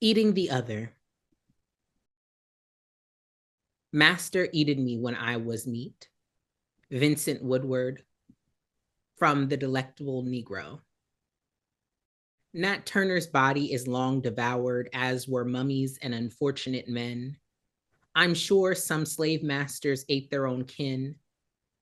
Eating the other. Master eated me when I was meat. Vincent Woodward, from The Delectable Negro. Nat Turner's body is long devoured, as were mummies and unfortunate men. I'm sure some slave masters ate their own kin,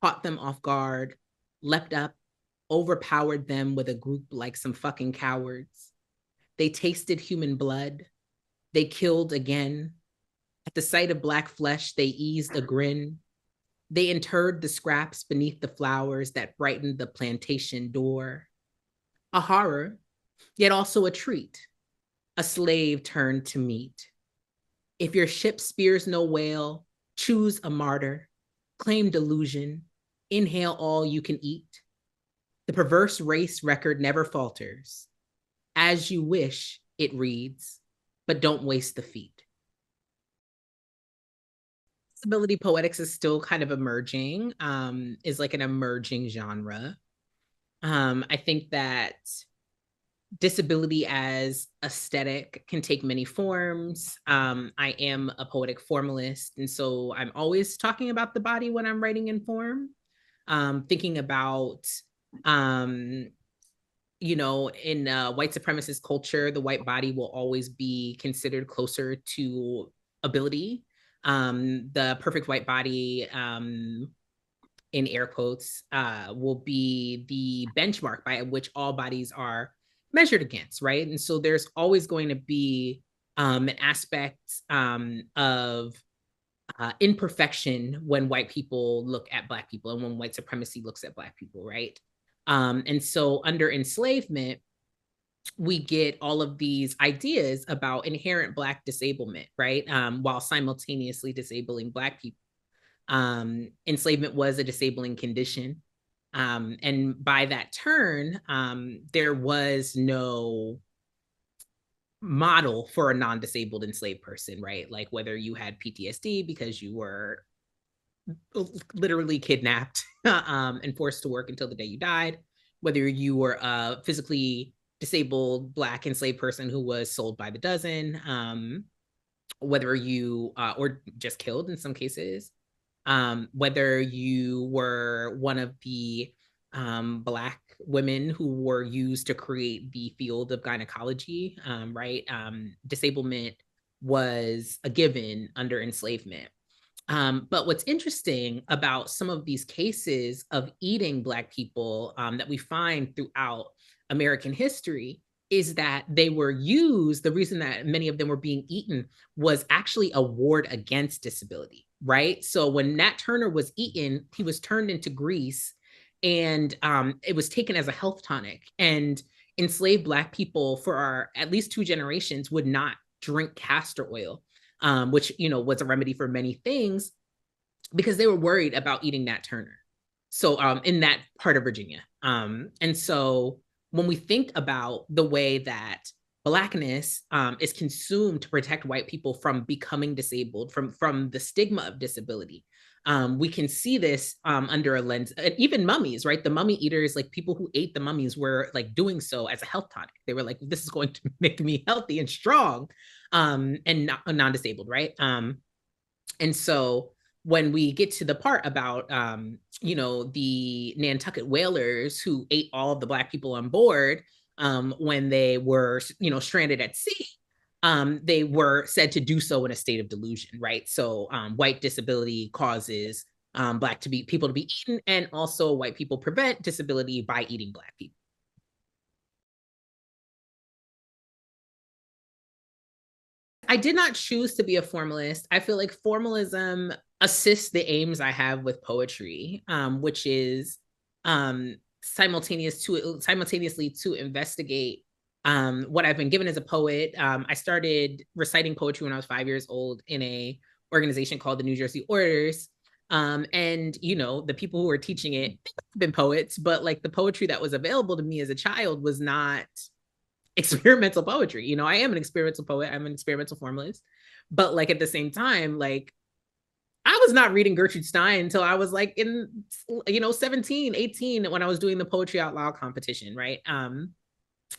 caught them off guard, leapt up, overpowered them with a group like some fucking cowards. They tasted human blood. They killed again. At the sight of black flesh, they eased a grin. They interred the scraps beneath the flowers that brightened the plantation door. A horror, yet also a treat. A slave turned to meat. If your ship spears no whale, choose a martyr, claim delusion, inhale all you can eat. The perverse race record never falters. As you wish, it reads, but don't waste the feet. Disability poetics is still kind of emerging, is like an emerging genre. I think that disability as aesthetic can take many forms. I am a poetic formalist, and so I'm always talking about the body when I'm writing in form, thinking about, you know, in white supremacist culture, the white body will always be considered closer to ability. The perfect white body, in air quotes, will be the benchmark by which all bodies are measured against, right? And so there's always going to be an aspect of imperfection when white people look at Black people and when white supremacy looks at Black people, right? And so under enslavement, we get all of these ideas about inherent Black disablement, right? While simultaneously disabling Black people. Enslavement was a disabling condition. And by that turn, there was no model for a non-disabled enslaved person, right? Like whether you had PTSD because you were literally kidnapped and forced to work until the day you died, whether you were a physically disabled Black enslaved person who was sold by the dozen, whether you, or just killed in some cases, whether you were one of the Black women who were used to create the field of gynecology, right? Disablement was a given under enslavement. But what's interesting about some of these cases of eating Black people that we find throughout American history is that they were used, the reason that many of them were being eaten was actually a ward against disability, right? So when Nat Turner was eaten, he was turned into grease and it was taken as a health tonic. And enslaved Black people for at least 2 generations would not drink castor oil, which, you know, was a remedy for many things because they were worried about eating Nat Turner. So in that part of Virginia. And so when we think about the way that Blackness is consumed to protect white people from becoming disabled, from the stigma of disability, we can see this under a lens, and even mummies, right? The mummy eaters, like people who ate the mummies were like doing so as a health tonic. They were like, this is going to make me healthy and strong and not non-disabled, right? And so when we get to the part about, you know, the Nantucket whalers who ate all of the Black people on board when they were, you know, stranded at sea, they were said to do so in a state of delusion, right? So white disability causes Black people to be eaten, and also white people prevent disability by eating Black people. I did not choose to be a formalist. I feel like formalism assists the aims I have with poetry, which is simultaneously to investigate what I've been given as a poet. I started reciting poetry when I was 5 years old in a organization called the New Jersey Orators. And you know, the people who were teaching it have been poets, but like the poetry that was available to me as a child was not experimental poetry. You know, I am an experimental poet, I'm an experimental formalist, but like at the same time, like I was not reading Gertrude Stein until I was like in, you know, 17, 18 when I was doing the Poetry Out Loud competition, right? And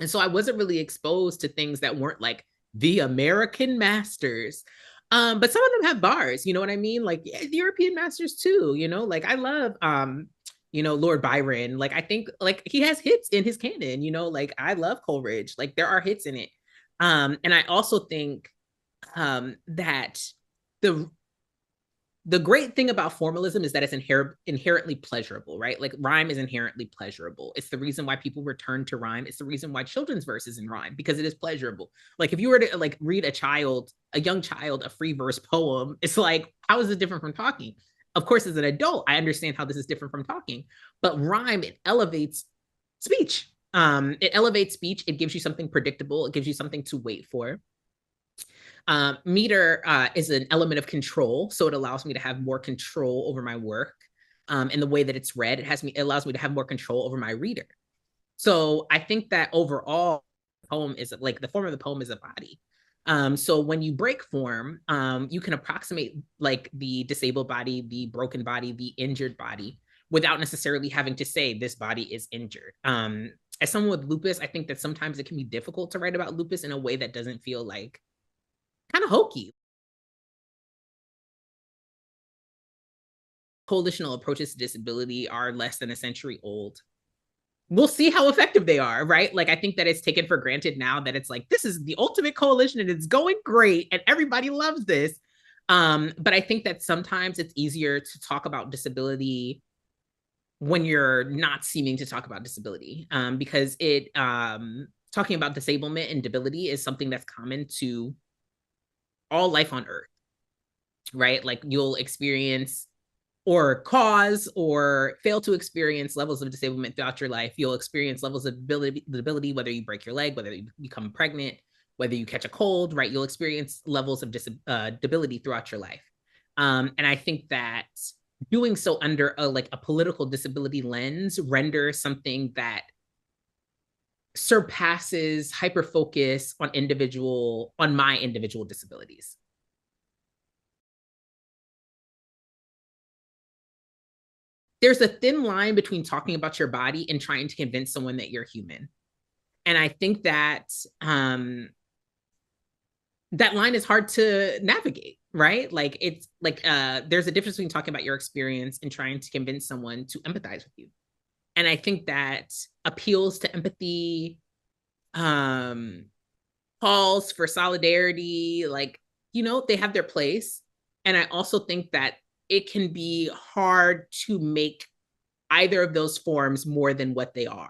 so I wasn't really exposed to things that weren't like the American masters. But some of them have bars, you know what I mean? Like yeah, the European masters too, you know, like I love Lord Byron. Like I think like he has hits in his canon, you know, like I love Coleridge. Like there are hits in it. And I also think that the the great thing about formalism is that it's inherently pleasurable, right? Like rhyme is inherently pleasurable. It's the reason why people return to rhyme. It's the reason why children's verse is in rhyme, because it is pleasurable. Like if you were to like read a young child, a free verse poem, it's like, how is it different from talking? Of course, as an adult, I understand how this is different from talking, but rhyme, it elevates speech. It elevates speech. It gives you something predictable. It gives you something to wait for. Meter is an element of control, so it allows me to have more control over my work. And the way that it's read, it allows me to have more control over my reader. So I think that overall, poem is like the form of the poem is a body. So when you break form, you can approximate like the disabled body, the broken body, the injured body, without necessarily having to say this body is injured. As someone with lupus, I think that sometimes it can be difficult to write about lupus in a way that doesn't feel like kind of hokey. Coalitional approaches to disability are less than a century old. We'll see how effective they are, right? Like, I think that it's taken for granted now that it's like, this is the ultimate coalition and it's going great and everybody loves this. But I think that sometimes it's easier to talk about disability when you're not seeming to talk about disability, because talking about disablement and debility is something that's common to all life on Earth, right? Like you'll experience or cause or fail to experience levels of disablement throughout your life. You'll experience levels of debility, whether you break your leg, whether you become pregnant, whether you catch a cold, right? You'll experience levels of debility throughout your life. And I think that doing so under a political disability lens renders something that surpasses hyper focus on my individual disabilities. There's a thin line between talking about your body and trying to convince someone that you're human. And I think that that line is hard to navigate, right? Like it's like there's a difference between talking about your experience and trying to convince someone to empathize with you. And I think that appeals to empathy, calls for solidarity, like, they have their place. And I also think that it can be hard to make either of those forms more than what they are.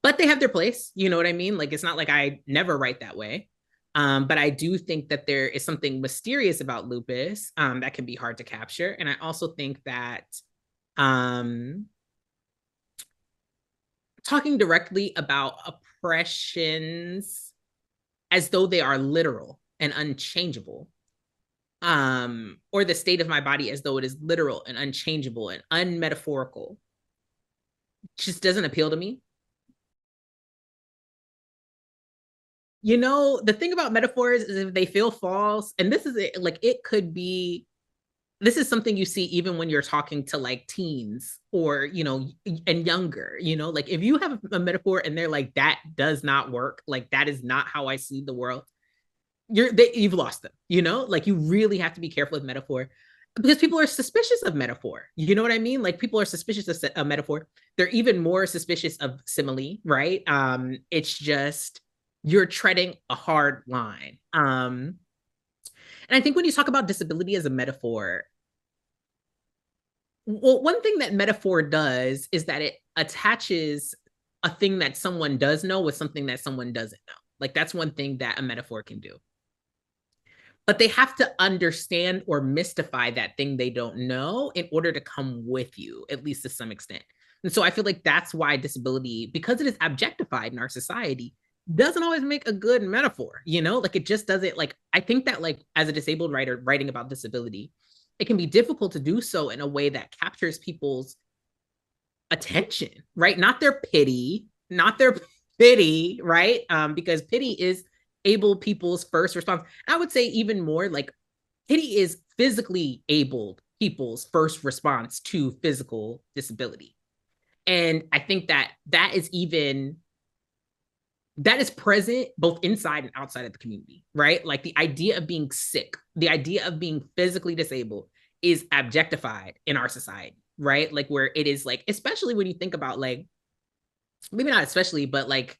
But they have their place, you know what I mean? Like, it's not like I never write that way. But I do think that there is something mysterious about lupus that can be hard to capture. And I also think that talking directly about oppressions as though they are literal and unchangeable, or the state of my body as though it is literal and unchangeable and unmetaphorical, just doesn't appeal to me. The thing about metaphors is if they feel false, and this is it, like it could be, this is something you see even when you're talking to like teens or, and younger, like if you have a metaphor and they're like, that does not work, like that is not how I see the world, you've lost them, like you really have to be careful with metaphor because people are suspicious of metaphor. You know what I mean? Like people are suspicious of a metaphor. They're even more suspicious of simile, right? It's just, you're treading a hard line. And I think when you talk about disability as a metaphor, well, one thing that metaphor does is that it attaches a thing that someone does know with something that someone doesn't know. Like that's one thing that a metaphor can do. But they have to understand or mystify that thing they don't know in order to come with you, at least to some extent. And so I feel like that's why disability, because it is objectified in our society, doesn't always make a good metaphor, like it just doesn't. Like I think that like as a disabled writer writing about disability, it can be difficult to do so in a way that captures people's attention, right? Not their pity, right? Because pity is able people's first response. I would say even more like pity is physically abled people's first response to physical disability. And I think that that is even that is present both inside and outside of the community, right? Like the idea of being sick, the idea of being physically disabled is objectified in our society, right? Like where it is like, especially when you think about like, maybe not especially, but like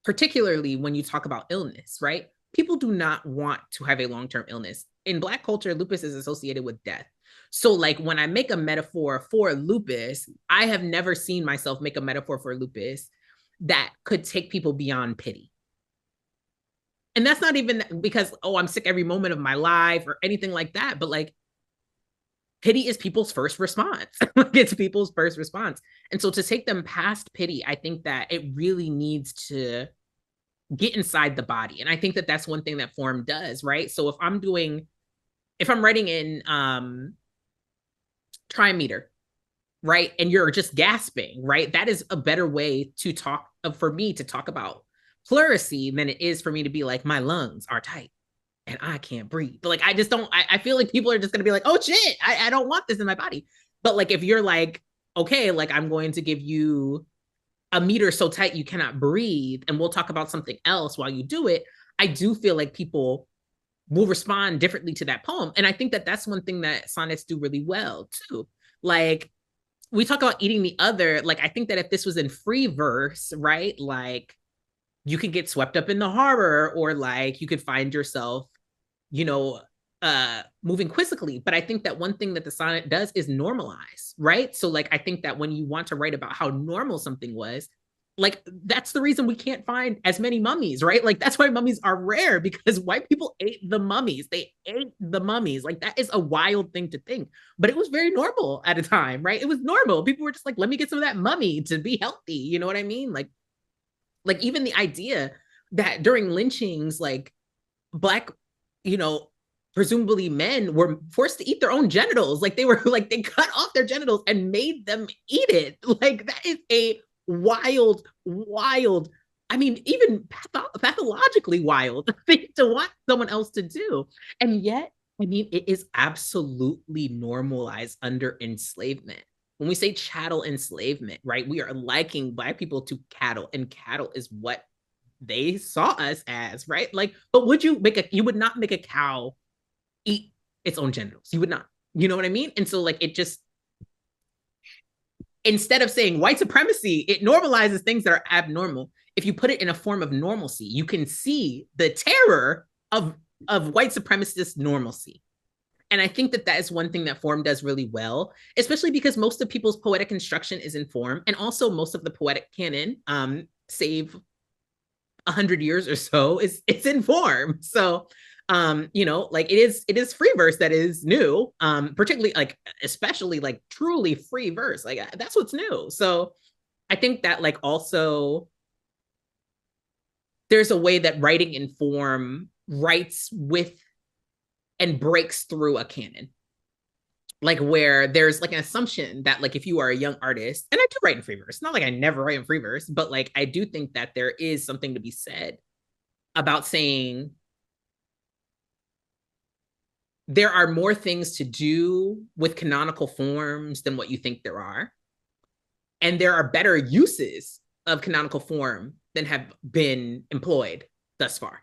particularly when you talk about illness, right? People do not want to have a long-term illness. In Black culture, lupus is associated with death. So like when I make a metaphor for lupus, I have never seen myself make a metaphor for lupus that could take people beyond pity. And that's not even because, oh, I'm sick every moment of my life or anything like that, but like pity is people's first response. It's people's first response. And so to take them past pity, I think that it really needs to get inside the body. And I think that that's one thing that form does, right? So if I'm writing in trimeter, right? And you're just gasping, right? That is a better way to talk, for me to talk about pleurisy than it is for me to be like, my lungs are tight and I can't breathe. But like, I just don't, I feel like people are just going to be like, oh shit, I don't want this in my body. But like, if you're like, okay, like I'm going to give you a meter so tight you cannot breathe, and we'll talk about something else while you do it, I do feel like people will respond differently to that poem. And I think that that's one thing that sonnets do really well too. Like we talk about eating the other, like I think that if this was in free verse, right, like you could get swept up in the horror, or like you could find yourself, you know, moving quizzically. But I think that one thing that the sonnet does is normalize, right? So like I think that when you want to write about how normal something was, like that's the reason we can't find as many mummies, right? Like that's why mummies are rare, because white people ate the mummies. They ate the mummies. Like that is a wild thing to think, but it was very normal at a time, right? It was normal. People were just like, let me get some of that mummy to be healthy. You know what I mean? Like even the idea that during lynchings, like Black, you know, presumably men were forced to eat their own genitals. Like they were like, they cut off their genitals and made them eat it. Like that is a wild, wild, I mean, even pathologically wild thing to want someone else to do. And yet, I mean, it is absolutely normalized under enslavement. When we say chattel enslavement, right, we are liking Black people to cattle, and cattle is what they saw us as, right? Like, but you would not make a cow eat its own genitals. You would not. You know what I mean? And so like it just, instead of saying white supremacy, it normalizes things that are abnormal. If you put it in a form of normalcy, you can see the terror of white supremacist normalcy. And I think that that is one thing that form does really well, especially because most of people's poetic construction is in form, and also most of the poetic canon, save 100 years or so, it's in form. So you know, like it is free verse that is new, particularly like especially like truly free verse, like that's what's new. So I think that like also there's a way that writing in form writes with and breaks through a canon, like where there's like an assumption that like if you are a young artist, and I do write in free verse, not like I never write in free verse, but like I do think that there is something to be said about saying there are more things to do with canonical forms than what you think there are. And there are better uses of canonical form than have been employed thus far.